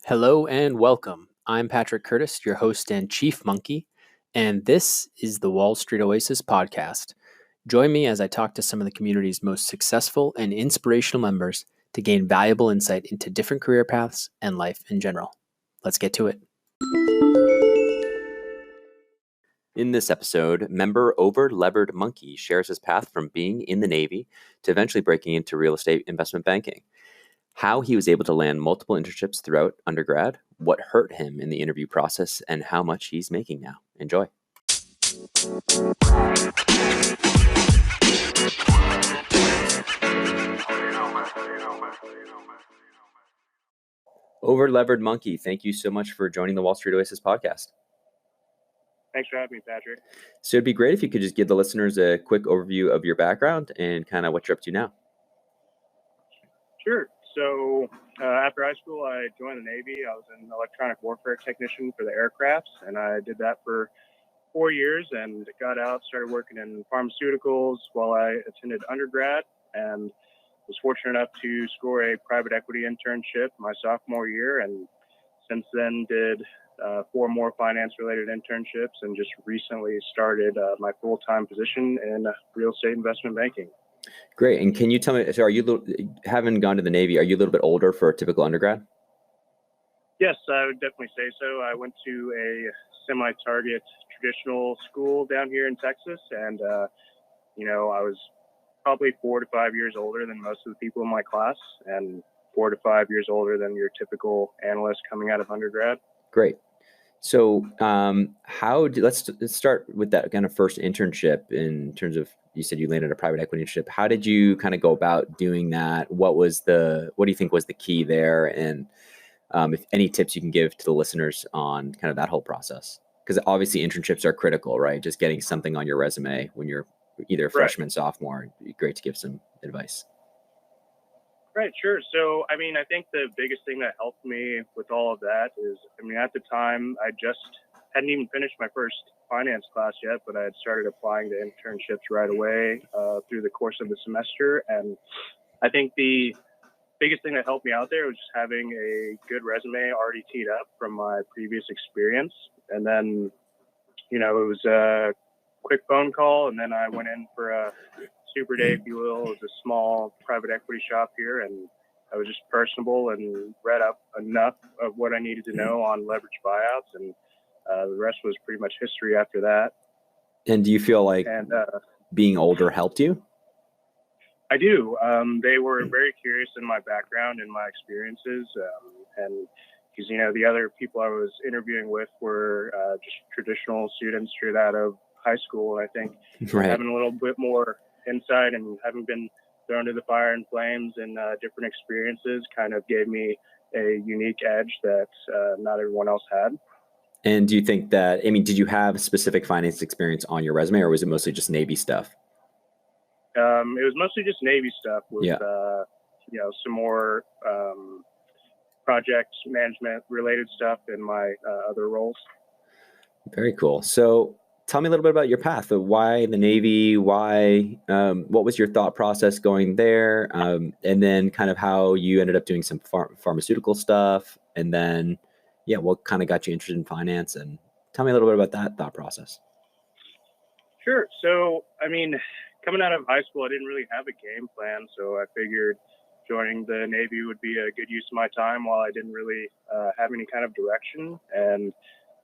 Hello and welcome. I'm Patrick Curtis, your host and chief monkey, and this is the Wall Street Oasis podcast. Join me as I talk to some of the community's most successful and inspirational members to gain valuable insight into different career paths and life in general. Let's get to it. In this episode, member Over-Levered Monkey shares his path from being in the Navy to eventually breaking into real estate investment banking. How he was able to land multiple internships throughout undergrad, what hurt him in the interview process, and how much he's making now. Enjoy. Over-Levered Monkey, thank you so much for joining the Wall Street Oasis podcast. Thanks for having me, Patrick. So it'd be great if you could just give the listeners a quick overview of your background and kind of what you're up to now. Sure. So after high school, I joined the Navy. I was an electronic warfare technician for the aircrafts, and I did that for 4 years and got out, started working in pharmaceuticals while I attended undergrad, and was fortunate enough to score a private equity internship my sophomore year, and since then did 4 more finance-related internships and just recently started my full-time position in real estate investment banking. Great. And can you tell me, so having gone to the Navy, are you a little bit older for a typical undergrad? Yes, I would definitely say so. I went to a semi-target traditional school down here in Texas, and, I was probably 4 to 5 years older than most of the people in my class, and 4 to 5 years older than your typical analyst coming out of undergrad. Great. So let's start with that kind of first internship in terms of, you said you landed a private equity internship. How did you kind of go about doing that? What do you think was the key there? And if any tips you can give to the listeners on kind of that whole process? Because obviously internships are critical, right? Just getting something on your resume when you're either a freshman, sophomore, it'd be great to give some advice. Right, sure. So, I think the biggest thing that helped me with all of that is, at the time, I just hadn't even finished my first finance class yet, but I had started applying to internships right away through the course of the semester. And I think the biggest thing that helped me out there was just having a good resume already teed up from my previous experience. And then, it was a quick phone call, and then I went in for a super day, if you will. It was a small private equity shop here, and I was just personable and read up enough of what I needed to know on leveraged buyouts, and the rest was pretty much history after that. And do you feel like being older helped you? I do. They were very curious in my background and my experiences, and because the other people I was interviewing with were just traditional students straight out of high school, and I think having a little bit more insight and having been thrown to the fire and flames and different experiences kind of gave me a unique edge that not everyone else had. And do you think that, did you have specific finance experience on your resume, or was it mostly just Navy stuff? It was mostly just Navy stuff with, some more project management related stuff in my other roles. Very cool. So tell me a little bit about your path. Why the Navy? Why? What was your thought process going there? And then kind of how you ended up doing some pharmaceutical stuff. And then, what kind of got you interested in finance? And tell me a little bit about that thought process. Sure. So, coming out of high school, I didn't really have a game plan. So I figured joining the Navy would be a good use of my time while I didn't really have any kind of direction. And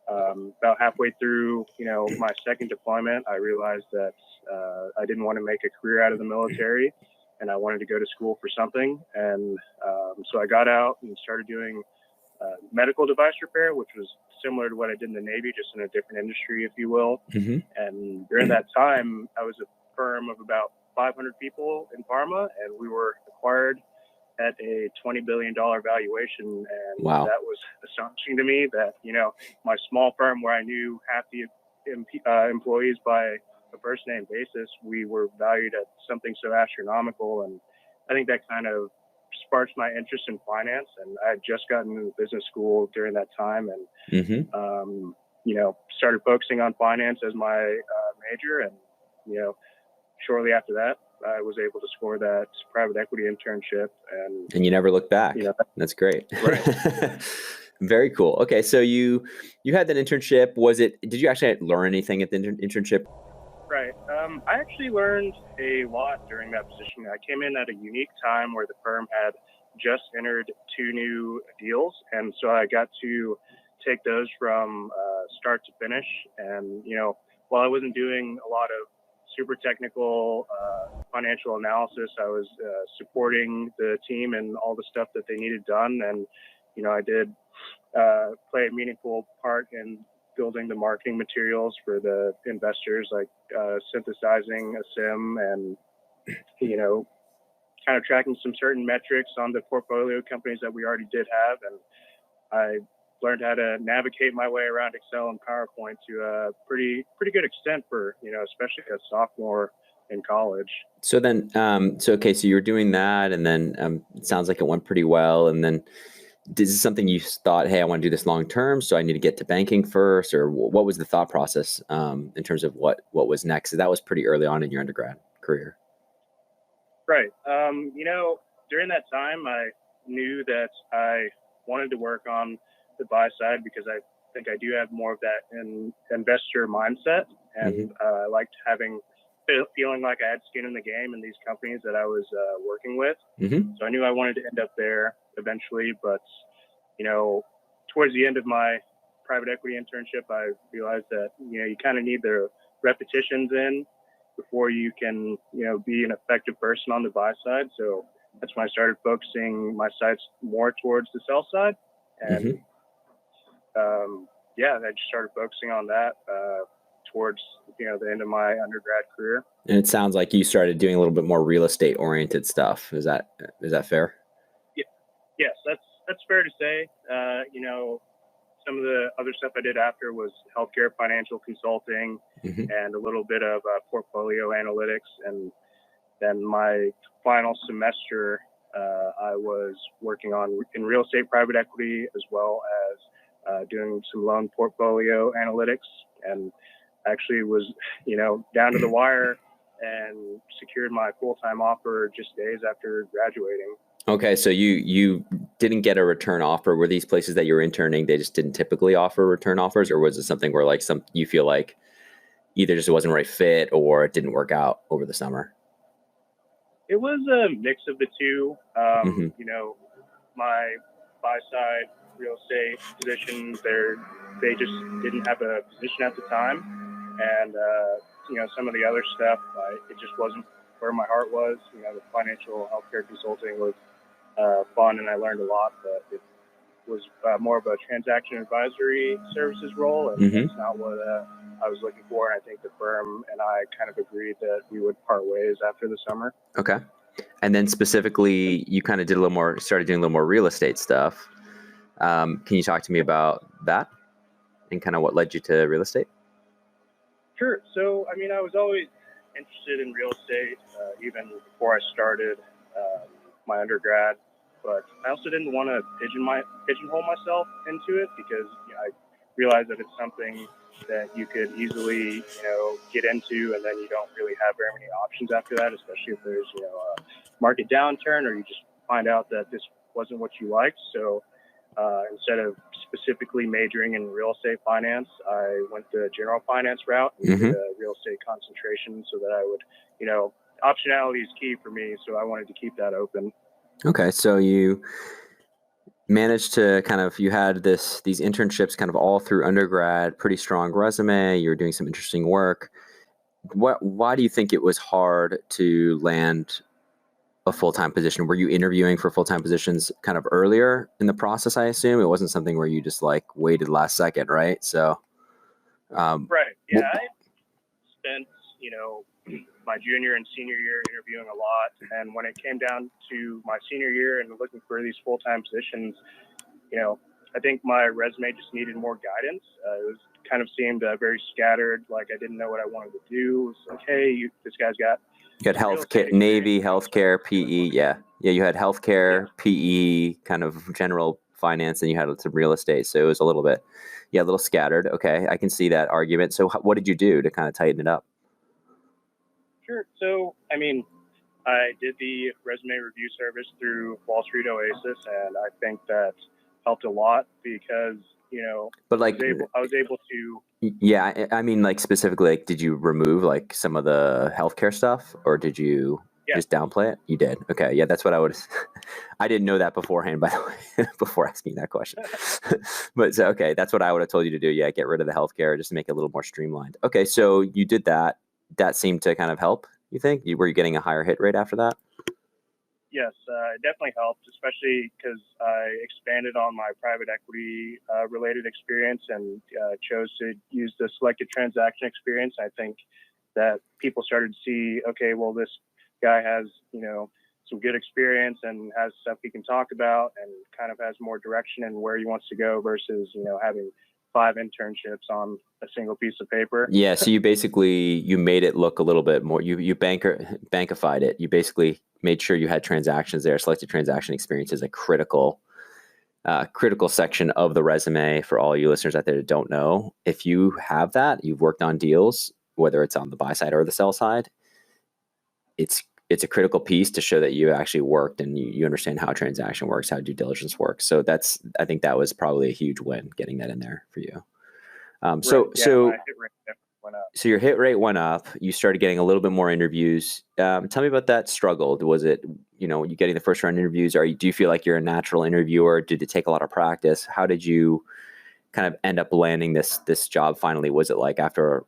about halfway through, my second deployment, I realized that I didn't want to make a career out of the military, and I wanted to go to school for something. And so I got out and started doing medical device repair, which was similar to what I did in the Navy, just in a different industry, if you will. Mm-hmm. And during that time, I was a firm of about 500 people in pharma, and we were acquired at a $20 billion valuation. And wow. That was astonishing to me that, my small firm where I knew half the employees by a first name basis, we were valued at something so astronomical. And I think that kind of sparked my interest in finance. And I had just gotten into business school during that time and, started focusing on finance as my major. And, shortly after that, I was able to score that private equity internship. And you never looked back. That's great. Right. Very cool. Okay, so you had that internship. Did you actually learn anything at the internship? Right. I actually learned a lot during that position. I came in at a unique time where the firm had just entered two new deals, and so I got to take those from start to finish. And while I wasn't doing a lot of super technical financial analysis, I was supporting the team and all the stuff that they needed done. And I did play a meaningful part in building the marketing materials for the investors, like synthesizing a sim and you know kind of tracking some certain metrics on the portfolio companies that we already did have. And I learned how to navigate my way around Excel and PowerPoint to a pretty good extent for especially a sophomore in college. So then, okay, so you were doing that, and then it sounds like it went pretty well. And then, this is something you thought, hey, I want to do this long term, so I need to get to banking first, or what was the thought process in terms of what was next? That was pretty early on in your undergrad career. Right. During that time, I knew that I wanted to work on the buy side because I think I do have more of that investor mindset, and I liked feeling like I had skin in the game in these companies that I was working with. So I knew I wanted to end up there eventually, but towards the end of my private equity internship, I realized that you kind of need the repetitions in before you can be an effective person on the buy side. So that's when I started focusing my sights more towards the sell side, and I just started focusing on that towards the end of my undergrad career. And it sounds like you started doing a little bit more real estate oriented stuff. Is that fair? Yeah, yes, that's fair to say. Some of the other stuff I did after was healthcare financial consulting and a little bit of portfolio analytics. And then my final semester, I was working in real estate private equity, as well as doing some loan portfolio analytics, and actually was down to the wire and secured my full-time offer just days after graduating. Okay, so you didn't get a return offer. Were these places that you were interning, they just didn't typically offer return offers, or was it something where like you feel like either just wasn't the right fit or it didn't work out over the summer? It was a mix of the two. My buy side real estate position, they just didn't have a position at the time, and some of the other stuff, it just wasn't where my heart was. The financial healthcare consulting was fun, and I learned a lot, but it was more of a transaction advisory services role, and that's not what I was looking for. And I think the firm and I kind of agreed that we would part ways after the summer. Okay. And then specifically, you kind of started doing a little more real estate stuff. Can you talk to me about that and kind of what led you to real estate? Sure. So, I was always interested in real estate, even before I started my undergrad, but I also didn't want to pigeonhole myself into it, because I realized that it's something that you could easily, get into, and then you don't really have very many options after that, especially if there's, a market downturn, or you just find out that this wasn't what you liked. So instead of specifically majoring in real estate finance, I went the general finance route and did a real estate concentration, so that I would, optionality is key for me. So I wanted to keep that open. Okay. So you managed to you had these internships kind of all through undergrad, pretty strong resume. You were doing some interesting work. Why do you think it was hard to land a full-time position? Were you interviewing for full-time positions kind of earlier in the process? I assume it wasn't something where you just like waited last second, right? So, right. Yeah. I spent, my junior and senior year interviewing a lot. And when it came down to my senior year and looking for these full-time positions, I think my resume just needed more guidance. It kind of seemed very scattered. Like I didn't know what I wanted to do. It was like, hey, this guy's got. You had healthcare, Navy, healthcare, PE. Yeah. You had healthcare, PE, kind of general finance, and you had some real estate. So it was a little bit, a little scattered. Okay, I can see that argument. So what did you do to kind of tighten it up? Sure. So, I did the resume review service through Wall Street Oasis, and I think that helped a lot because, But like, I was able to. yeah, I mean, like specifically, like, did you remove like some of the healthcare stuff, or did you Yes. just downplay it? You did. Okay, yeah, that's what I would. I didn't know that beforehand, by the way, before asking that question. But so, okay, that's what I would have told you to do. Yeah, get rid of the healthcare just to make it a little more streamlined. Okay, so you did that. That seemed to kind of help. You think were you getting a higher hit rate after that? Yes, it definitely helped, especially because I expanded on my private equity related experience and chose to use the selected transaction experience. I think that people started to see, okay, well, this guy has, some good experience and has stuff he can talk about and kind of has more direction in where he wants to go versus, having 5 internships on a single piece of paper. Yeah, so you made it look a little bit more. You bankified it. You basically made sure you had transactions there. Selected transaction experience is a critical section of the resume for all you listeners out there that don't know. If you have that, you've worked on deals, whether it's on the buy side or the sell side. It's a critical piece to show that you actually worked and you understand how a transaction works, how due diligence works. So I think that was probably a huge win getting that in there for you. Right. Yeah, my hit rate definitely went up. So your hit rate went up. You started getting a little bit more interviews. Tell me about that struggle. Was it, you getting the first round interviews? Do you feel like you're a natural interviewer? Did it take a lot of practice? How did you kind of end up landing this job finally? Was it like after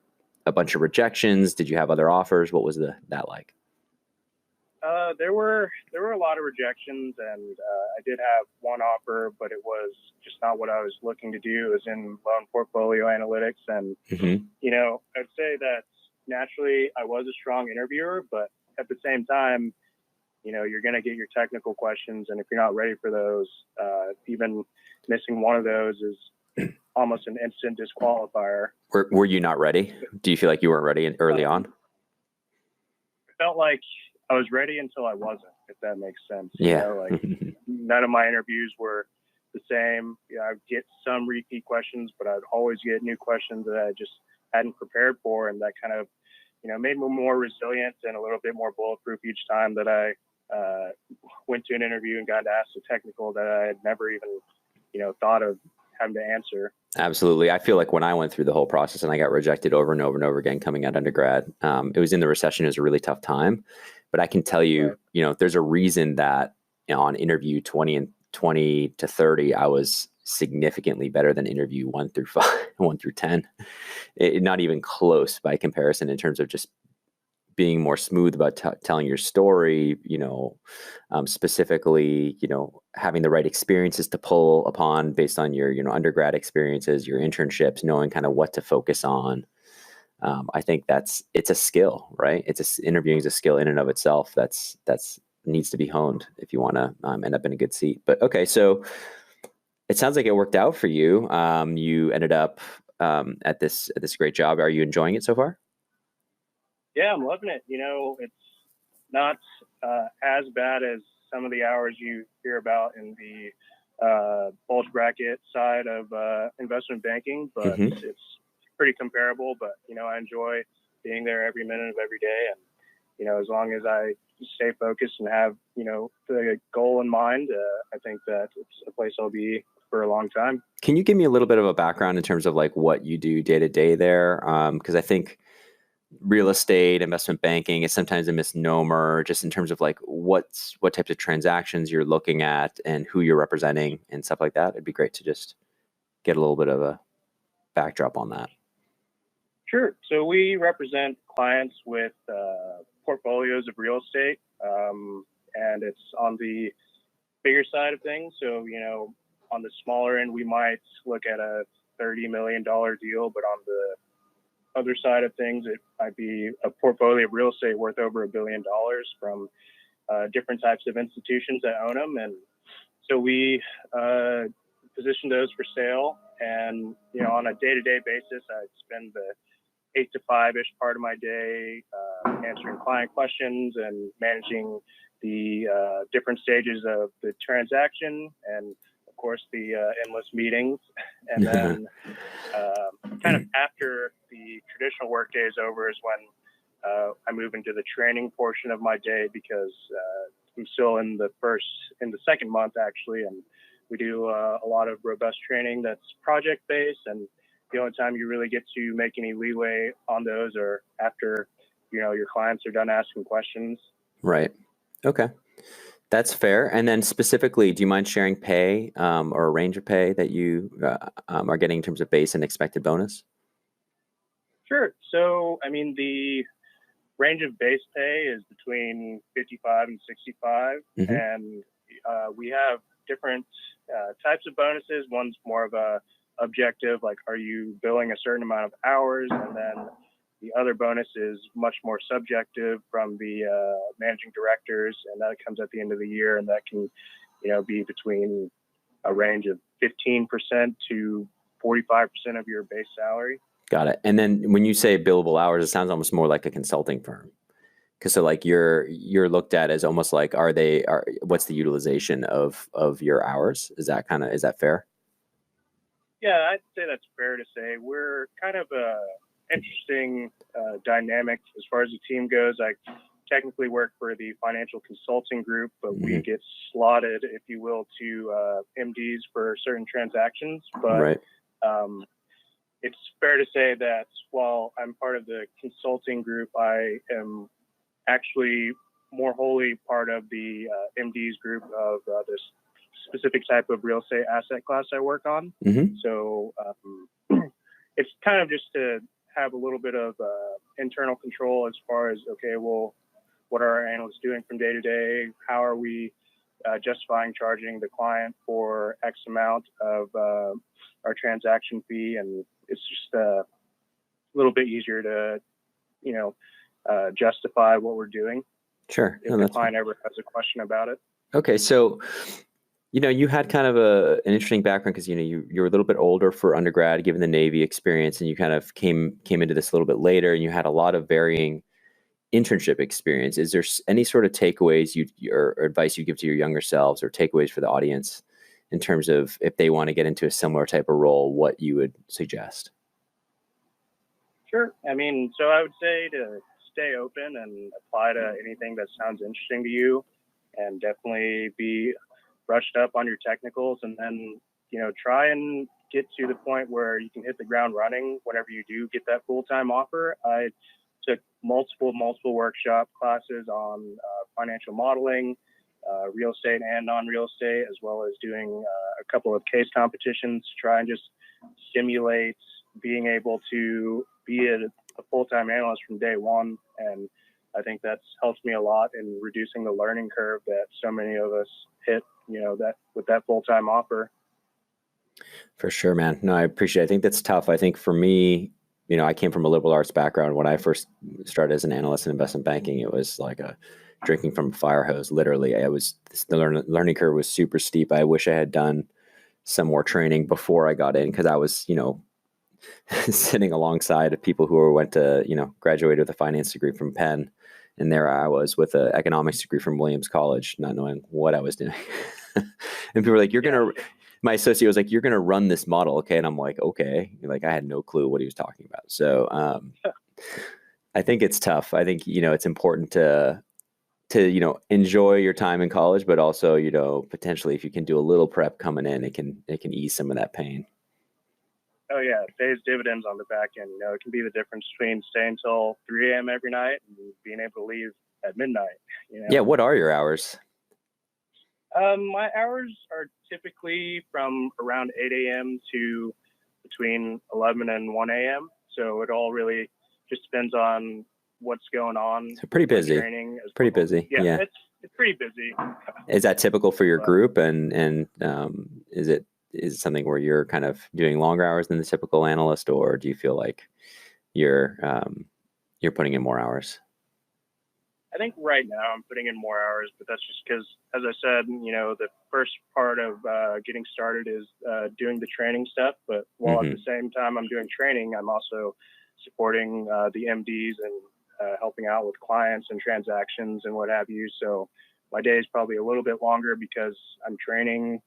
a bunch of rejections? Did you have other offers? What was that like? There were a lot of rejections, and I did have one offer, but it was just not what I was looking to do. It was in loan portfolio analytics, and Mm-hmm. I'd say that naturally I was a strong interviewer, but at the same time, you're going to get your technical questions, and if you're not ready for those, even missing one of those is almost an instant disqualifier. Were you not ready? Do you feel like you weren't ready early on? It felt like I was ready until I wasn't, if that makes sense. Yeah. None of my interviews were the same. I'd get some repeat questions, but I'd always get new questions that I just hadn't prepared for. And that kind of, made me more resilient and a little bit more bulletproof each time that I went to an interview and got asked a technical that I had never even, thought of having to answer. Absolutely. I feel like when I went through the whole process and I got rejected over and over and over again coming out undergrad, it was in the recession. It was a really tough time. But I can tell you, Right. There's a reason that on interview 20 to 30, I was significantly better than interview 1 through 5, 1 through 10. Not even close by comparison in terms of just being more smooth about telling your story, specifically, having the right experiences to pull upon based on your, undergrad experiences, your internships, knowing kind of what to focus on. I think it's a skill, right? Interviewing is a skill in and of itself. That's needs to be honed if you want to end up in a good seat. But okay, so it sounds like it worked out for you. You ended up at this great job. Are you enjoying it so far? Yeah, I'm loving it. It's not as bad as some of the hours you hear about in the bulge bracket side of investment banking, but Mm-hmm. it's pretty comparable. But I enjoy being there every minute of every day, and as long as I stay focused and have the goal in mind, I think that it's a place I'll be for a long time. Can you give me a little bit of a background in terms of like what you do day to day there? Because I think real estate, investment banking is sometimes a misnomer just in terms of like what types of transactions you're looking at and who you're representing and stuff like that. It'd be great to just get a little bit of a backdrop on that. Sure. So we represent clients with portfolios of real estate, and it's on the bigger side of things. So, on the smaller end, we might look at a $30 million deal, but on the other side of things, it might be a portfolio of real estate worth over $1 billion from different types of institutions that own them. And so we position those for sale. And, on a day-to-day basis, I spend the 8 to 5-ish part of my day answering client questions and managing the different stages of the transaction and, of course, the endless meetings. And then kind of after the traditional workday is over is when I move into the training portion of my day because I'm still in the second month, actually, and We do a lot of robust training that's project based, and the only time you really get to make any leeway on those are after your clients are done asking questions. Right. Okay. That's fair. And then specifically, do you mind sharing pay or a range of pay that you are getting in terms of base and expected bonus? Sure. So, I mean, the range of base pay is between 55 and 65, Mm-hmm. and we have different types of bonuses. One's more of a objective, like are you billing a certain amount of hours, and then the other bonus is much more subjective from the managing directors, and that comes at the end of the year, and that can be between a range of 15% to 45% of your base salary. Got it. And then when you say billable hours, it sounds almost more like a consulting firm. Because so like you're looked at as almost like what's the utilization of your hours? Is that fair? Yeah, I'd say that's fair to say. We're kind of a interesting dynamic as far as the team goes. I technically work for the financial consulting group, but we get slotted, if you will, to MDs for certain transactions. But Right. It's fair to say that while I'm part of the consulting group, I am actually more wholly part of the MDs group of this specific type of real estate asset class I work on. Mm-hmm. So it's kind of just to have a little bit of internal control as far as, okay, well, what are our analysts doing from day to day? How are we justifying charging the client for X amount of our transaction fee? And it's just a little bit easier to, justify what we're doing. Sure. If the client ever has a question about it. Okay. So, you had kind of an interesting background because, you're a little bit older for undergrad, given the Navy experience, and you kind of came into this a little bit later, and you had a lot of varying internship experience. Is there any sort of takeaways or advice you give to your younger selves, or takeaways for the audience in terms of if they want to get into a similar type of role, what you would suggest? Sure. I mean, so I would say to stay open and apply to anything that sounds interesting to you, and definitely be brushed up on your technicals, and then, try and get to the point where you can hit the ground running whenever you do get that full-time offer. I took multiple workshop classes on financial modeling, real estate and non-real estate, as well as doing a couple of case competitions to try and just simulate being able to be a full-time analyst from day one. And I think that's helped me a lot in reducing the learning curve that so many of us hit, that with that full-time offer. For sure, man. No, I appreciate it. I think that's tough. I think for me, I came from a liberal arts background. When I first started as an analyst in investment banking, it was like drinking from a fire hose. Literally, the learning curve was super steep. I wish I had done some more training before I got in, because I was, sitting alongside of people who went to, graduated with a finance degree from Penn. And there I was with an economics degree from Williams College, not knowing what I was doing. And people were like, my associate was like, you're going to run this model. Okay. And I'm like, okay. Like, I had no clue what he was talking about. So I think it's tough. I think, it's important to enjoy your time in college, but also, potentially if you can do a little prep coming in, it can ease some of that pain. Oh yeah, it pays dividends on the back end. It can be the difference between staying till 3 a.m. every night and being able to leave at midnight. Yeah. What are your hours? My hours are typically from around 8 a.m. to between 11 and 1 a.m. So it all really just depends on what's going on. So pretty busy. Training as pretty well. busy. Yeah. It's pretty busy. Is that typical for your group? And is it something where you're kind of doing longer hours than the typical analyst, or do you feel like you're putting in more hours? I think right now I'm putting in more hours, but that's just because, as I said, the first part of getting started is doing the training stuff. But while at the same time I'm doing training, I'm also supporting the MDs and helping out with clients and transactions and what have you. So my day is probably a little bit longer because I'm training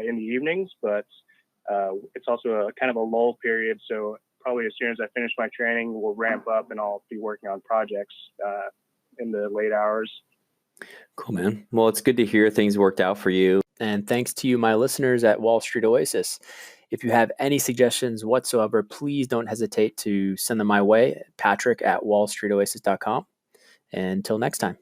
in the evenings, but it's also a kind of a lull period. So probably as soon as I finish my training, we'll ramp up and I'll be working on projects in the late hours. Cool, man. Well, it's good to hear things worked out for you. And thanks to you, my listeners at Wall Street Oasis. If you have any suggestions whatsoever, please don't hesitate to send them my way, Patrick at wallstreetoasis.com. Until next time.